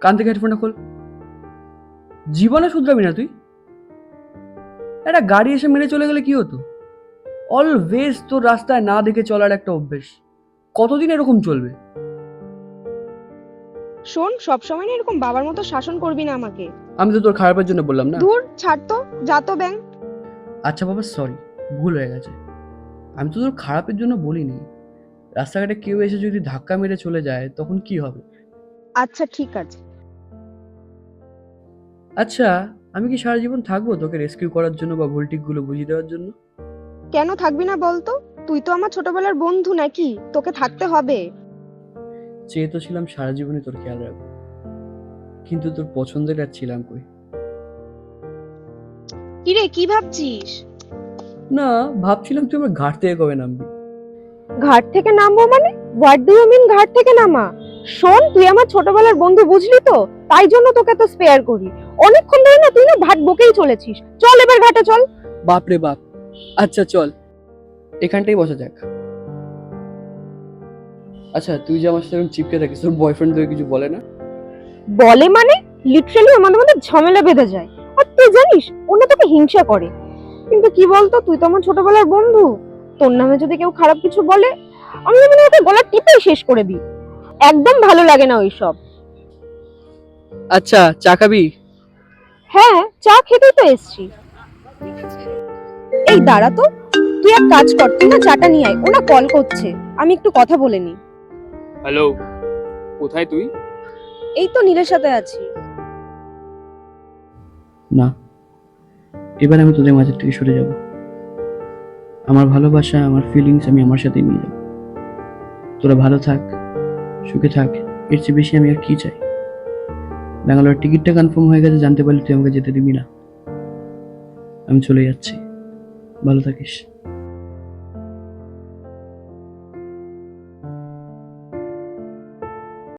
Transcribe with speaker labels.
Speaker 1: কান থেকে হেডফোনটা খোল। জীবনে শুধরাবি না তুই? একটা গাড়ি এসে মেরে চলে গেলে কি হতো? অলওয়েজ তোর রাস্তায় না দেখে চলার একটা অভ্যেস, কতদিন এরকম চলবে?
Speaker 2: শোন, সবসময় না এরকম বাবার মতো শাসন করবি না আমাকে।
Speaker 1: আমি তো তোর খারাপের জন্য বললাম না।
Speaker 2: দূর, ছাড় তো, যা তো ব্যাং।
Speaker 1: আচ্ছা বাবা, সরি, ভুল হয়ে গেছে। আমি তো তোর খারাপের জন্য বলিনি। রাস্তাঘাটে কেউ এসে যদি ধাক্কা মেরে চলে যায় তখন কি হবে?
Speaker 2: আচ্ছা ঠিক আছে।
Speaker 1: আচ্ছা, আমি কি সারা জীবন থাকবো তোকে রেস্কিউ করার জন্য বা ভুল ঠিকগুলো বুঝিয়ে দেওয়ার জন্য?
Speaker 2: কেন থাকবি না বলতো? তুই তো আমার ছোটবেলার বন্ধু নাকি, তোকে থাকতে হবে।
Speaker 1: চেয়ে তো ছিলাম সারা জীবনই তোর খেয়াল রাখবো, কিন্তু তোর পছন্দের আর ছিলাম কই?
Speaker 2: কিরে, কি ভাবছিস?
Speaker 1: না, ভাবছিলাম তুই আমার ঘাট থেকে কবে নামবি।
Speaker 2: ঘাট থেকে নামবো মানে? হোয়াট ডু ইউ মিন ঘাট থেকে নামা? শোন, তুই আমার ছোটবেলার বন্ধু, বুঝলি তো? তাই জন্য তোকে তো স্পেয়ার করি। অনেকক্ষণ ধরে না তুই না ভাট বকেই চলেছিস। চল এবার ঘাটে চল।
Speaker 1: বাপ রে বাপ। আচ্ছা চল, এখানটাই বসা যাক। আচ্ছা, তুই যে আমার সাথে এরকম চিপকে থাকিস, তোর বয়ফ্রেন্ড তোকে কিছু বলে না?
Speaker 2: বলে মানে? লিটারালি আমাদের মধ্যে ঝামেলা বেঁধে যায়। আর তুই জানিস ও না তোকে হিংসা করে। কিন্তু কি বলতো, তুই তো আমার ছোটবেলার বন্ধু। তোর নামে যদি কেউ খারাপ কিছু বলে, আমি না মানে ওকে গলা টিপে শেষ করে দিই। একদম ভালো লাগে না ওইসব।
Speaker 1: আচ্ছা, চা খাবি?
Speaker 2: হ্যাঁ, চা খেতেই তো এসেছি। এই দাঁড়া তো, তুই এক কাজ কর, তুই না চাটা নিয়ে আয়, ওনা কল করছে। আমি একটু কথা বলে নি।
Speaker 3: হ্যালো, কোথায় তুই?
Speaker 2: এই তো নীলের সাথে আছি।
Speaker 1: না, এবার আমি তোদের মাঝের থেকে সরে যাব। আমার ভালোবাসা, আমার ফিলিংস আমি আমার সাথে নিয়ে যাব। তোরা ভালো থাক, সুখে থাক, এর চেয়ে বেশি আমি আর কি চাই? ব্যাঙ্গালোর টিকিটটা কনফার্ম হয়ে গেছে, জানতে পারলে তুই আমাকে যেতে দিবি না। আমি চলে যাচ্ছি, ভালো থাকিস।